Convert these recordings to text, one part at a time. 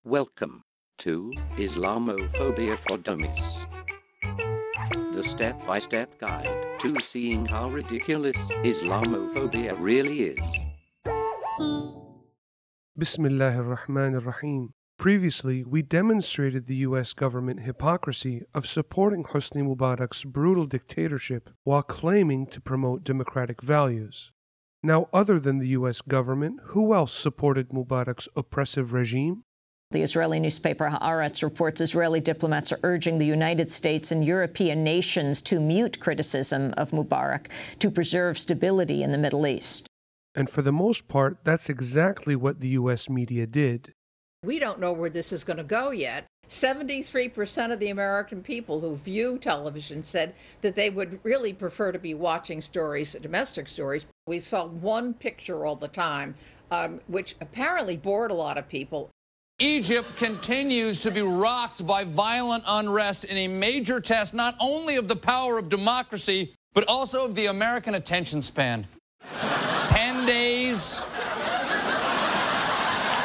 Welcome to Islamophobia for Dummies, the step-by-step guide to seeing how ridiculous Islamophobia really is. Bismillahir Rahmanir Rahim. Previously, we demonstrated the U.S. government hypocrisy of supporting Hosni Mubarak's brutal dictatorship while claiming to promote democratic values. Now, other than the U.S. government, who else supported Mubarak's oppressive regime? The Israeli newspaper Haaretz reports Israeli diplomats are urging the United States and European nations to mute criticism of Mubarak to preserve stability in the Middle East. And for the most part, that's exactly what the U.S. media did. We don't know where this is going to go yet. 73% of the American people who view television said that they would really prefer to be watching stories, domestic stories. We saw one picture all the time, which apparently bored a lot of people. Egypt continues to be rocked by violent unrest in a major test not only of the power of democracy, but also of the American attention span. 10 days?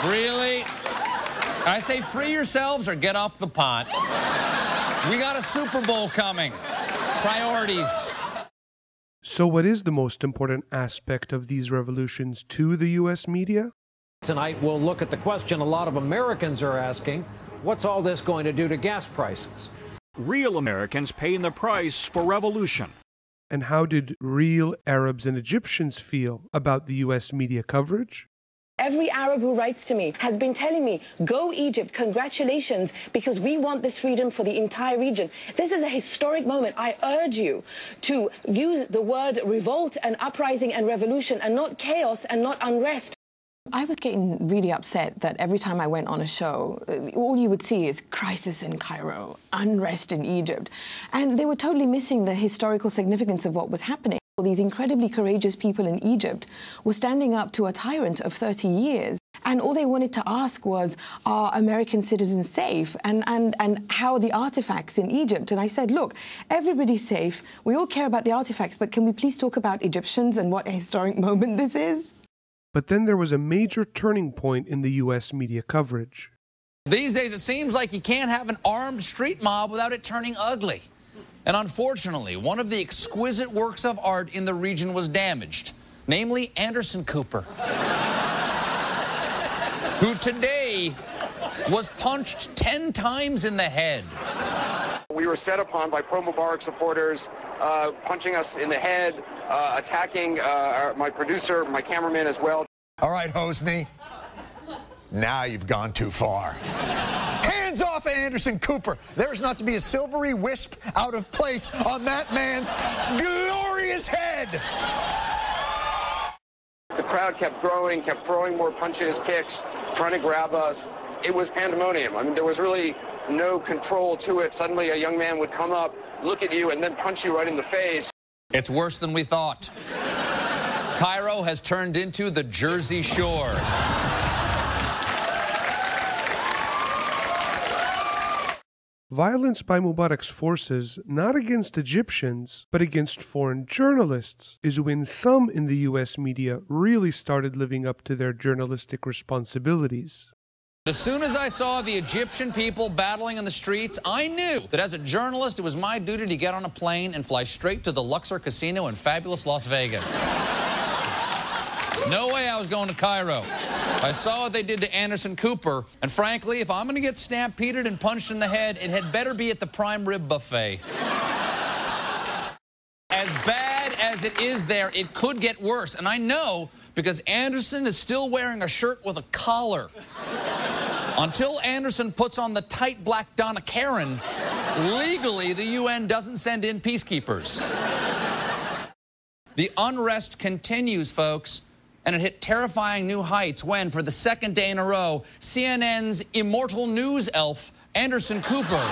Really? I say free yourselves or get off the pot. We got a Super Bowl coming. Priorities. So what is the most important aspect of these revolutions to the U.S. media? Tonight, we'll look at the question a lot of Americans are asking, what's all this going to do to gas prices? Real Americans paying the price for revolution. And how did real Arabs and Egyptians feel about the U.S. media coverage? Every Arab who writes to me has been telling me, go Egypt, congratulations, because we want this freedom for the entire region. This is a historic moment. I urge you to use the word revolt and uprising and revolution and not chaos and not unrest. I was getting really upset that every time I went on a show, all you would see is crisis in Cairo, unrest in Egypt. And they were totally missing the historical significance of what was happening. These incredibly courageous people in Egypt were standing up to a tyrant of 30 years. And all they wanted to ask was, are American citizens safe? And how are the artifacts in Egypt? And I said, look, everybody's safe. We all care about the artifacts, but can we please talk about Egyptians and what a historic moment this is? But then there was a major turning point in the U.S. media coverage. These days, it seems like you can't have an armed street mob without it turning ugly. And unfortunately, one of the exquisite works of art in the region was damaged, namely Anderson Cooper, who today was punched 10 times in the head. We were set upon by pro-Mubarak supporters, punching us in the head, attacking my producer, my cameraman as well. All right, Hosni, now you've gone too far. Hands off Anderson Cooper. There's not to be a silvery wisp out of place on that man's glorious head. The crowd kept growing, kept throwing more punches, kicks, trying to grab us. It was pandemonium. I mean, there was really no control to it. Suddenly a young man would come up, look at you, and then punch you right in the face. It's worse than we thought. Cairo has turned into the Jersey Shore. Violence by Mubarak's forces, not against Egyptians, but against foreign journalists, is when some in the U.S. media really started living up to their journalistic responsibilities. As soon as I saw the Egyptian people battling in the streets, I knew that as a journalist, it was my duty to get on a plane and fly straight to the Luxor Casino in fabulous Las Vegas. No way I was going to Cairo. I saw what they did to Anderson Cooper, and frankly, if I'm going to get stampeded and punched in the head, it had better be at the prime rib buffet. As bad as it is there, it could get worse, and I know because Anderson is still wearing a shirt with a collar. Until Anderson puts on the tight black Donna Karan, legally the UN doesn't send in peacekeepers. The unrest continues, folks, and it hit terrifying new heights when, for the second day in a row, CNN's immortal news elf, Anderson Cooper,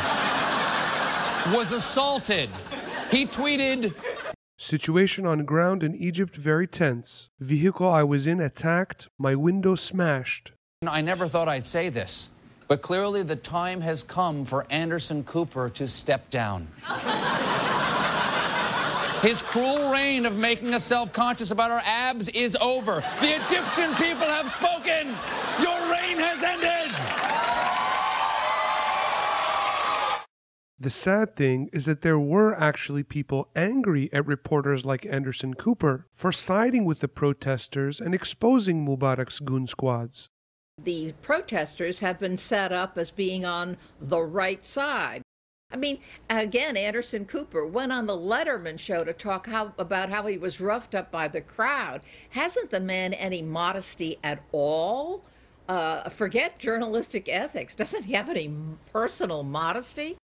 was assaulted. He tweeted, "Situation on ground in Egypt very tense. Vehicle I was in attacked, my window smashed." I never thought I'd say this, but clearly the time has come for Anderson Cooper to step down. His cruel reign of making us self-conscious about our abs is over. The Egyptian people have spoken. Your reign has ended. The sad thing is that there were actually people angry at reporters like Anderson Cooper for siding with the protesters and exposing Mubarak's goon squads. The protesters have been set up as being on the right side. I mean, again, Anderson Cooper went on the Letterman show to talk about how he was roughed up by the crowd. Hasn't the man any modesty at all? Forget journalistic ethics. Doesn't he have any personal modesty?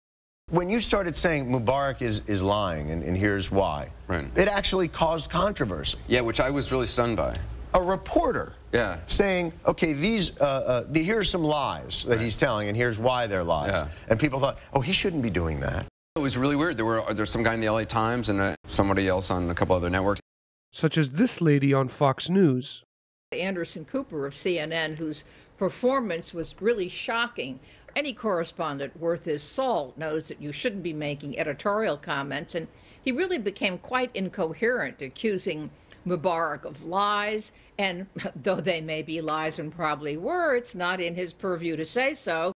When you started saying Mubarak is lying, and here's why, it actually caused controversy. Yeah, which I was really stunned by. A reporter saying, okay, here's some lies that he's telling, and here's why they're lies. Yeah. And people thought, oh, he shouldn't be doing that. It was really weird. There's some guy in the LA Times and somebody else on a couple other networks. Such as this lady on Fox News. Anderson Cooper of CNN, whose performance was really shocking. Any correspondent worth his salt knows that you shouldn't be making editorial comments, and he really became quite incoherent, accusing Mubarak of lies, and though they may be lies and probably were, it's not in his purview to say so.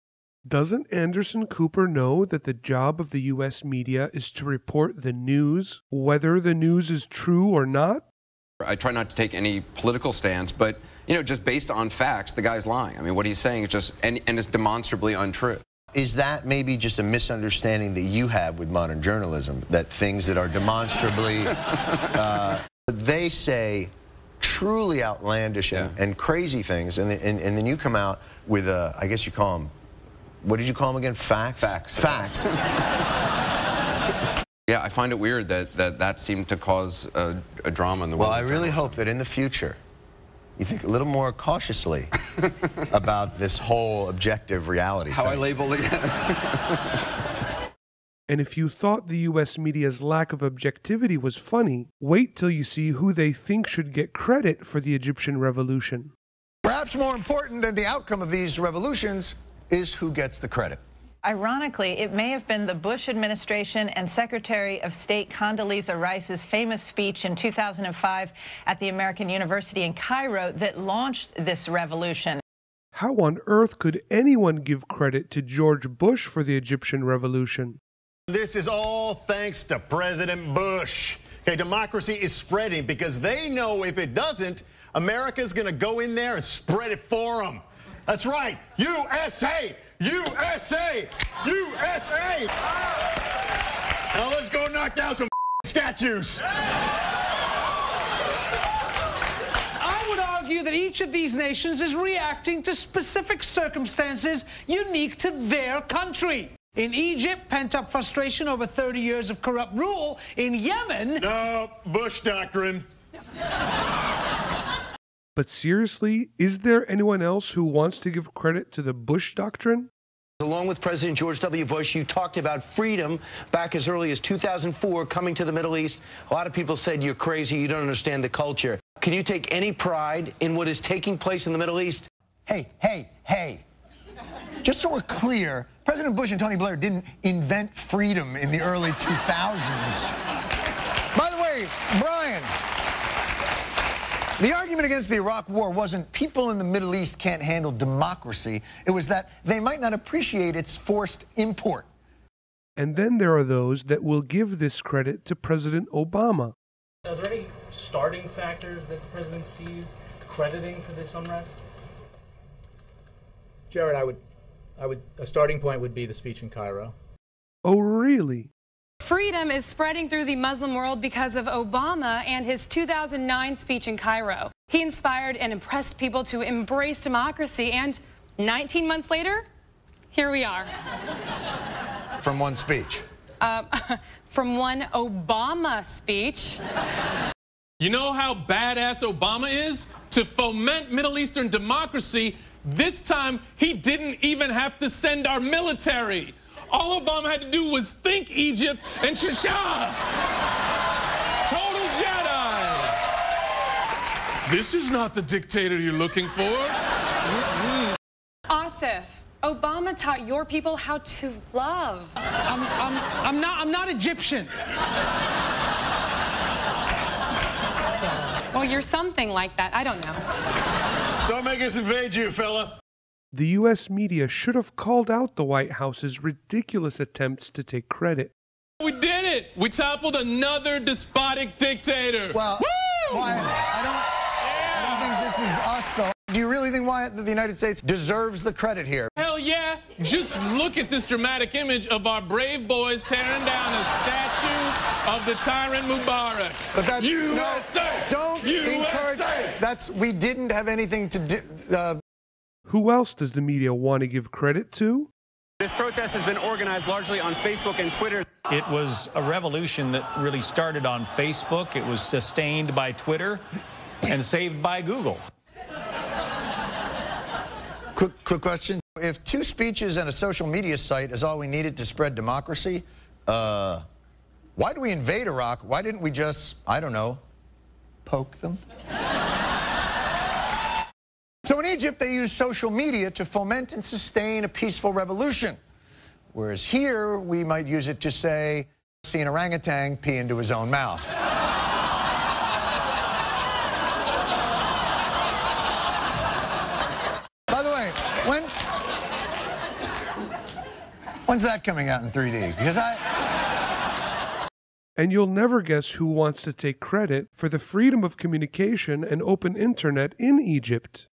Doesn't Anderson Cooper know that the job of the U.S. media is to report the news, whether the news is true or not? I try not to take any political stance, but, you know, just based on facts, the guy's lying. I mean, what he's saying is just, and it's demonstrably untrue. Is that maybe just a misunderstanding that you have with modern journalism, that things that are demonstrably, they say truly outlandish and crazy things, and then you come out with, I guess you call them, what did you call them again? Facts? Facts. Yeah, I find it weird that seemed to cause a drama in the world. Well, I really hope that in the future you think a little more cautiously about this whole objective reality How thing. I label it. And if you thought the U.S. media's lack of objectivity was funny, wait till you see who they think should get credit for the Egyptian revolution. Perhaps more important than the outcome of these revolutions is who gets the credit. Ironically, it may have been the Bush administration and Secretary of State Condoleezza Rice's famous speech in 2005 at the American University in Cairo that launched this revolution. How on earth could anyone give credit to George Bush for the Egyptian revolution? This is all thanks to President Bush. Okay, democracy is spreading because they know if it doesn't, America's going to go in there and spread it for them. That's right, USA! USA! USA! Now let's go knock down some statues. I would argue that each of these nations is reacting to specific circumstances unique to their country. In Egypt, pent-up frustration over 30 years of corrupt rule. In Yemen... No, Bush doctrine. But seriously, is there anyone else who wants to give credit to the Bush doctrine? Along with President George W. Bush, you talked about freedom back as early as 2004 coming to the Middle East. A lot of people said you're crazy, you don't understand the culture. Can you take any pride in what is taking place in the Middle East? Hey. Just so we're clear, President Bush and Tony Blair didn't invent freedom in the early 2000s. By the way, Brian, the argument against the Iraq War wasn't people in the Middle East can't handle democracy. It was that they might not appreciate its forced import. And then there are those that will give this credit to President Obama. Are there any starting factors that the president sees crediting for this unrest? Jared, a starting point would be the speech in Cairo. Oh, really? Freedom is spreading through the Muslim world because of Obama and his 2009 speech in Cairo. He inspired and impressed people to embrace democracy, and 19 months later, here we are. From one speech? From one Obama speech. You know how badass Obama is? To foment Middle Eastern democracy, this time he didn't even have to send our military. All Obama had to do was think Egypt and Shasha. Total Jedi. This is not the dictator you're looking for. Asif, Obama taught your people how to love. I'm not Egyptian. Well, you're something like that. I don't know. Don't make us invade you, fella. The U.S. media should have called out the White House's ridiculous attempts to take credit. We did it! We toppled another despotic dictator! Well, Wyatt, I don't think this is us, though. Do you really think, Wyatt, that the United States deserves the credit here? Hell yeah! Just look at this dramatic image of our brave boys tearing down a statue of the tyrant Mubarak. But that's USA! Don't encourage. We didn't have anything to do. Who else does the media want to give credit to? This protest has been organized largely on Facebook and Twitter. It was a revolution that really started on Facebook. It was sustained by Twitter and saved by Google. Quick question. If 2 speeches and a social media site is all we needed to spread democracy, why did we invade Iraq? Why didn't we just, I don't know, poke them? So in Egypt, they use social media to foment and sustain a peaceful revolution. Whereas here, we might use it to say, see an orangutan pee into his own mouth. By the way, when's that coming out in 3D? Because And you'll never guess who wants to take credit for the freedom of communication and open internet in Egypt.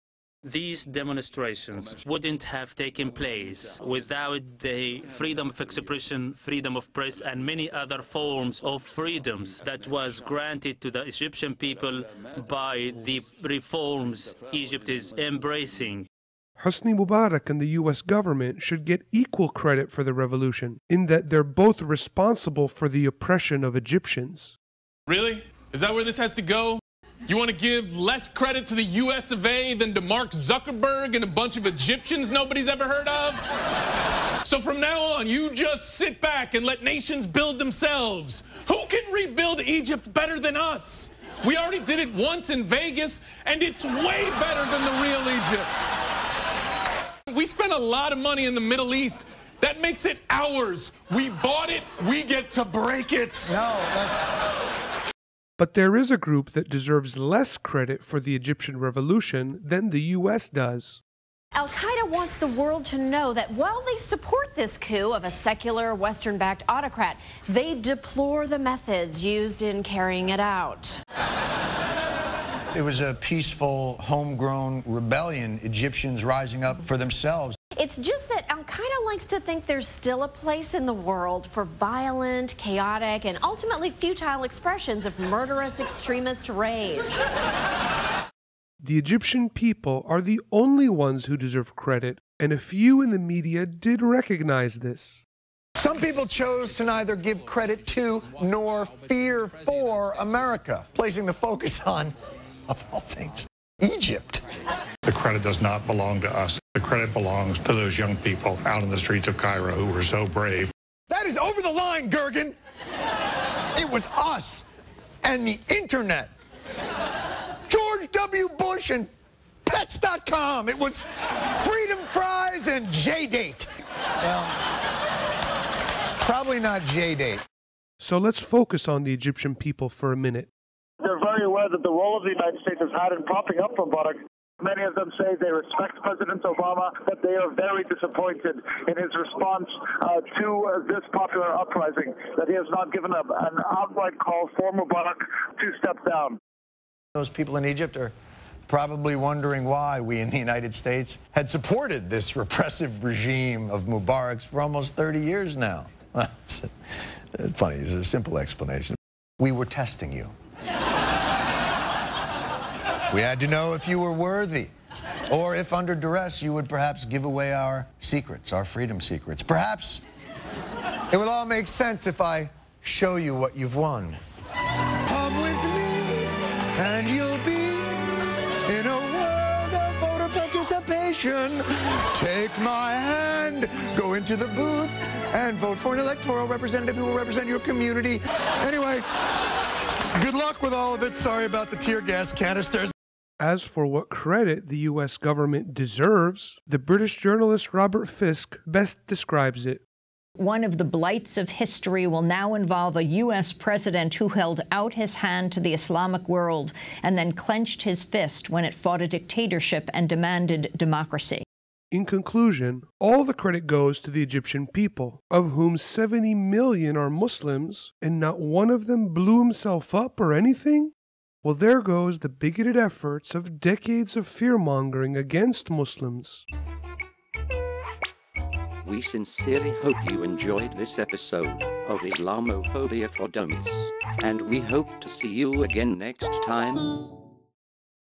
These demonstrations wouldn't have taken place without the freedom of expression, freedom of press, and many other forms of freedoms that was granted to the Egyptian people by the reforms Egypt is embracing. Hosni Mubarak and the U.S. government should get equal credit for the revolution, in that they're both responsible for the oppression of Egyptians. Really? Is that where this has to go? You want to give less credit to the US of A than to Mark Zuckerberg and a bunch of Egyptians nobody's ever heard of? So from now on, you just sit back and let nations build themselves. Who can rebuild Egypt better than us? We already did it once in Vegas, and it's way better than the real Egypt. We spent a lot of money in the Middle East. That makes it ours. We bought it, we get to break it. No, that's... But there is a group that deserves less credit for the Egyptian revolution than the U.S. does. Al-Qaeda wants the world to know that while they support this coup of a secular, Western-backed autocrat, they deplore the methods used in carrying it out. It was a peaceful, homegrown rebellion, Egyptians rising up for themselves. It's just that Al-Qaeda likes to think there's still a place in the world for violent, chaotic, and ultimately futile expressions of murderous extremist rage. The Egyptian people are the only ones who deserve credit, and a few in the media did recognize this. Some people chose to neither give credit to nor fear for America, placing the focus on, of all things, Egypt. The credit does not belong to us. The credit belongs to those young people out in the streets of Cairo who were so brave. That is over the line, Gergen. It was us and the internet. George W. Bush and Pets.com. It was Freedom Fries and J-Date. Well, probably not J-Date. So let's focus on the Egyptian people for a minute. They're very aware that the role of the United States has had in propping up Mubarak. Many of them say they respect President Obama, but they are very disappointed in his response to this popular uprising, that he has not given up an outright call for Mubarak to step down. Those people in Egypt are probably wondering why we in the United States had supported this repressive regime of Mubarak's for almost 30 years now. It's funny, it's a simple explanation. We were testing you. We had to know if you were worthy, or if under duress you would perhaps give away our secrets, our freedom secrets. Perhaps it would all make sense if I show you what you've won. Come with me, and you'll be in a world of voter participation. Take my hand, go into the booth, and vote for an electoral representative who will represent your community. Anyway, good luck with all of it. Sorry about the tear gas canisters. As for what credit the U.S. government deserves, the British journalist Robert Fisk best describes it. One of the blights of history will now involve a U.S. president who held out his hand to the Islamic world and then clenched his fist when it fought a dictatorship and demanded democracy. In conclusion, all the credit goes to the Egyptian people, of whom 70 million are Muslims, and not one of them blew himself up or anything? Well, there goes the bigoted efforts of decades of fear-mongering against Muslims. We sincerely hope you enjoyed this episode of Islamophobia for Dummies, and we hope to see you again next time.